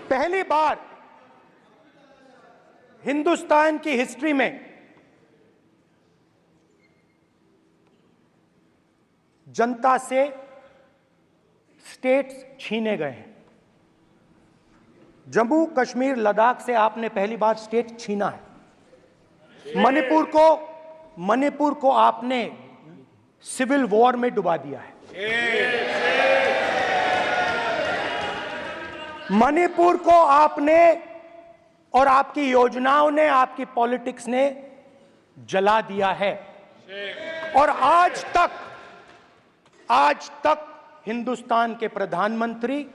पहली बार हिंदुस्तान की हिस्ट्री में जनता से स्टेट्स छीने गए हैं। जम्मू कश्मीर लद्दाख से आपने पहली बार स्टेट छीना है। मणिपुर को आपने सिविल वॉर में डुबा दिया है। मणिपुर को आपने और आपकी योजनाओं ने, आपकी पॉलिटिक्स ने जला दिया है। और आज तक हिंदुस्तान के प्रधानमंत्री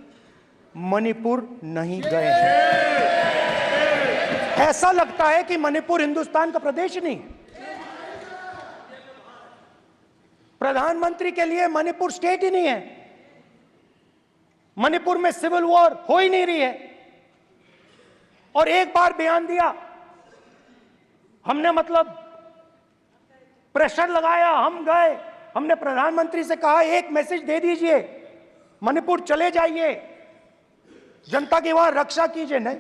मणिपुर नहीं गए हैं। ऐसा लगता है कि मणिपुर हिंदुस्तान का प्रदेश नहीं है। प्रधानमंत्री के लिए मणिपुर स्टेट ही नहीं है। मणिपुर में सिविल वॉर हो ही नहीं रही है। और एक बार बयान दिया हमने, मतलब प्रेशर लगाया, हम गए, हमने प्रधानमंत्री से कहा एक मैसेज दे दीजिए, मणिपुर चले जाइए, जनता की वहां रक्षा कीजिए। नहीं,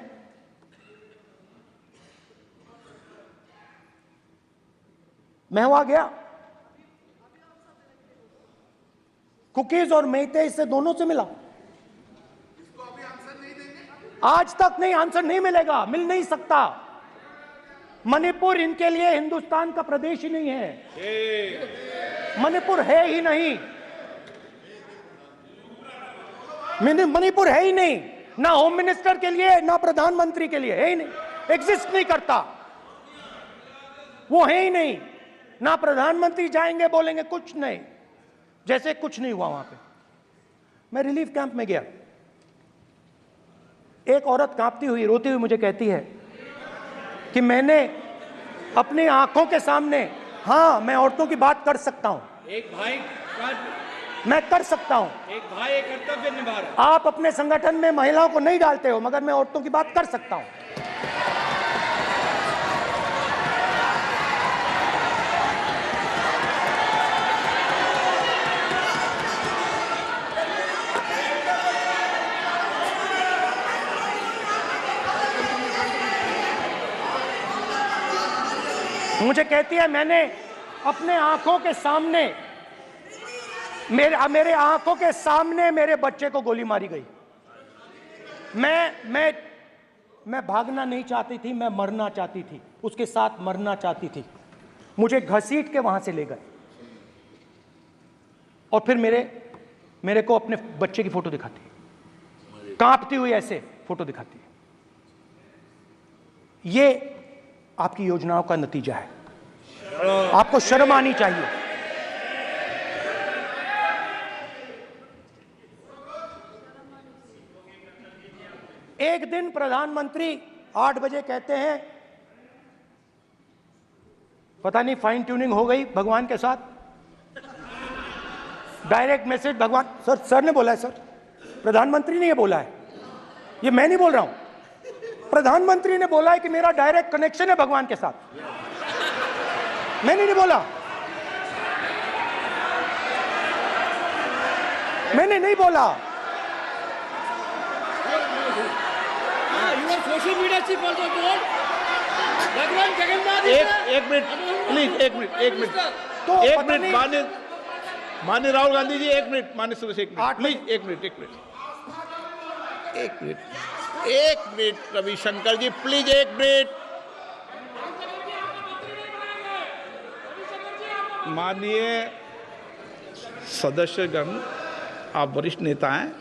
मैं वहां गया, कुकीज और मेहते से दोनों से मिला। आज तक नहीं, आंसर नहीं मिलेगा, मिल नहीं सकता। मणिपुर इनके लिए हिंदुस्तान का प्रदेश ही नहीं है। मणिपुर है ही नहीं, मणिपुर है ही नहीं, ना होम मिनिस्टर के लिए ना प्रधानमंत्री के लिए, है ही नहीं, एग्जिस्ट नहीं करता। वो है ही नहीं। ना प्रधानमंत्री जाएंगे बोलेंगे कुछ नहीं, जैसे कुछ नहीं हुआ वहां पे। मैं रिलीफ कैंप में गया, एक औरत कांपती हुई, रोती हुई मुझे कहती है कि मैंने अपनी आंखों के सामने, हाँ मैं औरतों की बात कर सकता हूं, एक भाई मैं कर सकता हूं, एक भाई एक कर्तव्य निभा रहा। आप अपने संगठन में महिलाओं को नहीं डालते हो, मगर मैं औरतों की बात कर सकता हूं। मुझे कहती है मैंने अपने आंखों के सामने, मेरे आंखों के सामने मेरे बच्चे को गोली मारी गई। मैं भागना नहीं चाहती थी, मैं मरना चाहती थी, उसके साथ मरना चाहती थी। मुझे घसीट के वहां से ले गए और फिर मेरे को अपने बच्चे की फोटो दिखाती है, कांपती हुई ऐसे फोटो दिखाती है। ये आपकी योजनाओं का नतीजा है। आपको शर्म आनी चाहिए। एक दिन प्रधानमंत्री 8 बजे कहते हैं, पता नहीं फाइन ट्यूनिंग हो गई भगवान के साथ, डायरेक्ट मैसेज भगवान, सर ने बोला है, सर प्रधानमंत्री ने ये बोला है, ये मैं नहीं बोल रहा हूं, प्रधानमंत्री ने बोला है कि मेरा डायरेक्ट कनेक्शन है भगवान के साथ। मैंने नहीं बोला, मैंने नहीं बोला। Social media chief also told भगवान जगन्नाथ। एक मिनट प्लीज, एक मिनट तो एक मिनट माननीय राहुल गांधी जी, एक मिनट, माननीय सुरेश, एक मिनट प्लीज, एक मिनट रविशंकर जी प्लीज, एक मिनट। माननीय सदस्यगण, आप वरिष्ठ नेता हैं,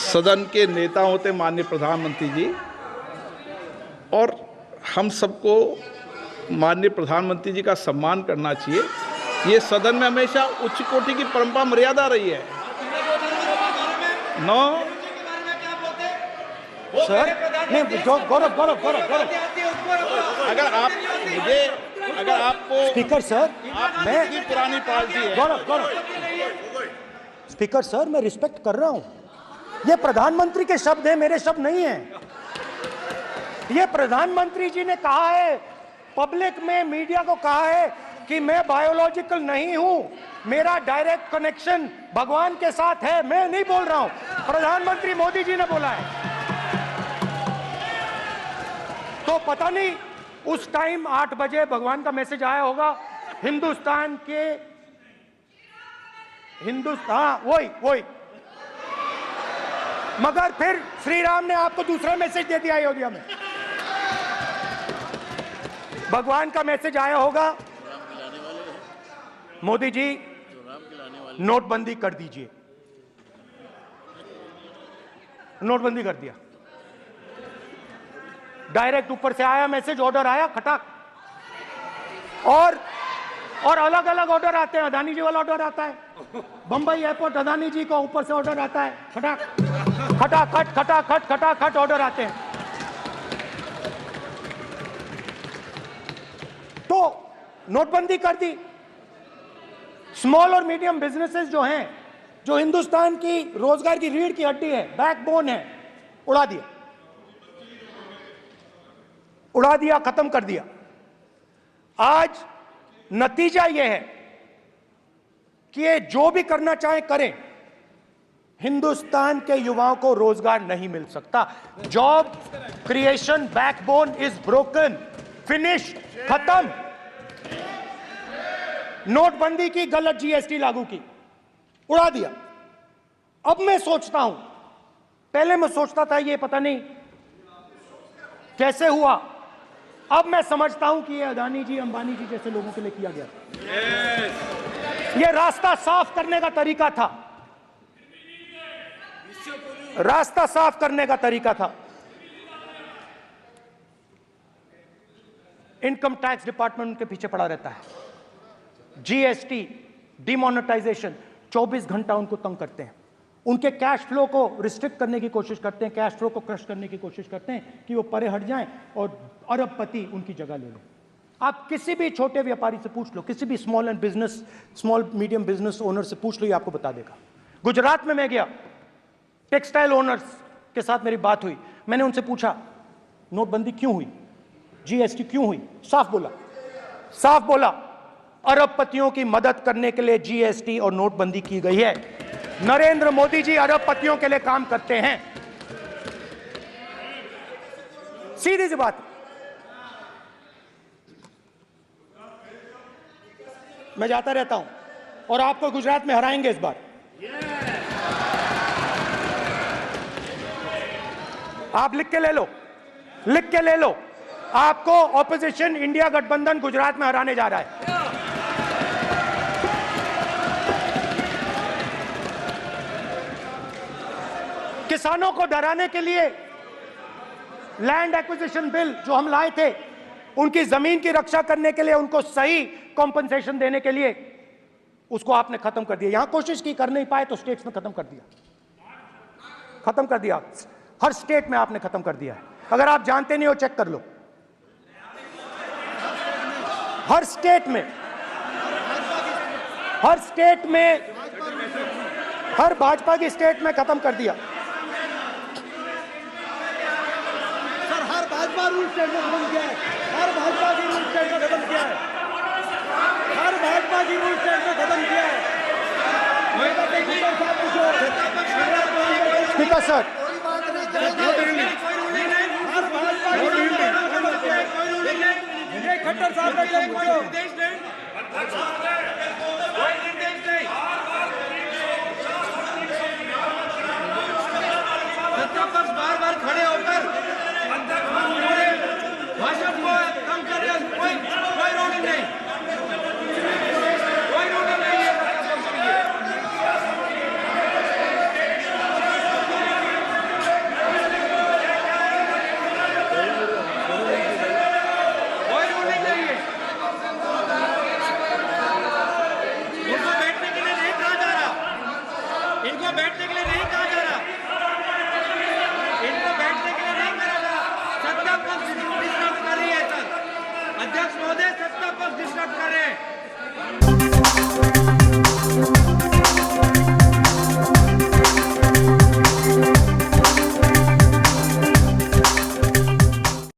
सदन के नेता होते माननीय प्रधानमंत्री जी, और हम सबको माननीय प्रधानमंत्री जी का सम्मान करना चाहिए। ये सदन में हमेशा उच्च कोटि की परंपरा मर्यादा रही है। नो सर, नहीं, गौरव, अगर आपको स्पीकर सर, मैं की पुरानी पार्टी है। गौरव, स्पीकर सर, मैं रिस्पेक्ट कर रहा हूं। ये प्रधानमंत्री के शब्द हैं, मेरे शब्द नहीं हैं। ये प्रधानमंत्री जी ने कहा है, पब्लिक में, मीडिया को कहा है कि मैं बायोलॉजिकल नहीं हूं, मेरा डायरेक्ट कनेक्शन भगवान के साथ है। मैं नहीं बोल रहा हूं, प्रधानमंत्री मोदी जी ने बोला है। तो पता नहीं उस टाइम 8 बजे भगवान का मैसेज आया होगा हिंदुस्तान, वही मगर फिर श्री राम ने आपको दूसरा मैसेज दे दिया अयोध्या में। भगवान का मैसेज आया होगा, मोदी जी नोटबंदी कर दीजिए। नोटबंदी कर दिया, डायरेक्ट ऊपर से आया मैसेज, ऑर्डर आया खटाक। और अलग अलग ऑर्डर आते हैं। अदानी जी वाला ऑर्डर आता है, बंबई एयरपोर्ट अदानी जी का ऊपर से ऑर्डर आता है, खटाखट ऑर्डर आते हैं। तो नोटबंदी कर दी। स्मॉल और मीडियम बिजनेसेस जो हैं, जो हिंदुस्तान की रोजगार की रीढ़ की हड्डी है, बैकबोन है, उड़ा दिया, खत्म कर दिया। आज नतीजा यह है कि ये जो भी करना चाहे करें, हिंदुस्तान के युवाओं को रोजगार नहीं मिल सकता। Job creation backbone is broken, finish, खत्म। नोटबंदी की, गलत जीएसटी लागू की, उड़ा दिया। अब मैं सोचता हूं, पहले मैं सोचता था ये पता नहीं कैसे हुआ, अब मैं समझता हूं कि ये अदानी जी, अंबानी जी जैसे लोगों के लिए किया गया। ये रास्ता साफ करने का तरीका था, रास्ता साफ करने का तरीका था। इनकम टैक्स डिपार्टमेंट उनके पीछे पड़ा रहता है। जीएसटी, डिमोनेटाइजेशन, 24 घंटा उनको तंग करते हैं। उनके कैश फ्लो को रिस्ट्रिक्ट करने की कोशिश करते हैं, कैश फ्लो को क्रश करने की कोशिश करते हैं कि वो परे हट जाएं और अरबपति उनकी जगह ले लें। आप किसी भी छोटे व्यापारी से पूछ लो, किसी भी स्मॉल मीडियम बिजनेस ओनर से पूछ लो, ये आपको बता देगा। गुजरात में मैं गया, टेक्सटाइल ओनर्स के साथ मेरी बात हुई। मैंने उनसे पूछा नोटबंदी क्यों हुई, जीएसटी क्यों हुई? साफ बोला अरबपतियों की मदद करने के लिए जीएसटी और नोटबंदी की गई है। नरेंद्र मोदी जी अरबपतियों के लिए काम करते हैं, सीधी सी बात। मैं जाता रहता हूं और आपको गुजरात में हराएंगे इस बार। आप लिख के ले लो, आपको ऑपोजिशन इंडिया गठबंधन गुजरात में हराने जा रहा है। किसानों को डराने के लिए लैंड एक्विजिशन बिल जो हम लाए थे, उनकी जमीन की रक्षा करने के लिए, उनको सही कॉम्पनसेशन देने के लिए, उसको आपने खत्म कर दिया। यहां कोशिश की, कर नहीं पाए तो स्टेट्स में खत्म कर दिया। हर स्टेट में आपने खत्म कर दिया है। अगर आप जानते नहीं हो, चेक कर लो। हर स्टेट में, हर भाजपा की स्टेट में खत्म कर दिया। भाजपा रूल स्टेट में खत्म किया है, हर भाजपा की रूल स्टेट में खत्म किया है, हर भाजपा की रूल स्टेट में खत्म किया है। स्पीकर सर, खट्टर साहब ने पूछो, बार खड़े होकर भाषण को कम कर रहे हैं। कोई रोक नहीं, कोई रोक नहीं है। कोई रोक नहीं है। इनको बैठने के लिए नहीं कहा जा रहा, इनको बैठने के लिए नहीं कहा जा रहा, इनको बैठने के लिए नहीं कहा जा रहा। सत्ता पक्ष डिस्टर्ब कर रही है सर, अध्यक्ष महोदय, सत्ता पक्ष डिस्टर्ब कर रहे हैं।